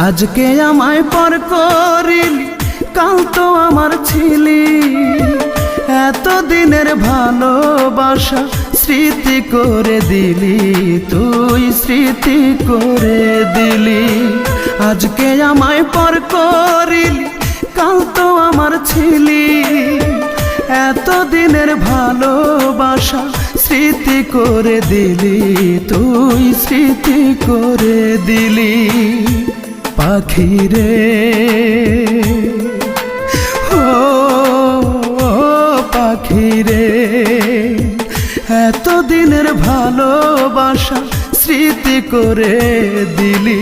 আজকে আমায় পর করিলি, কাল তো আমার ছিলি। এতদিনের ভালোবাসা স্মৃতি করে দিলি, তুই স্মৃতি করে দিলি। আজকে আমায় পর করিলি, কাল তো আমার ছিলি। এতদিনের ভালোবাসা স্মৃতি করে দিলি, তুই স্মৃতি করে দিলি। পাখি রে ও পাখি রে, এতদিনের ভালোবাসা স্মৃতি করে দিলি।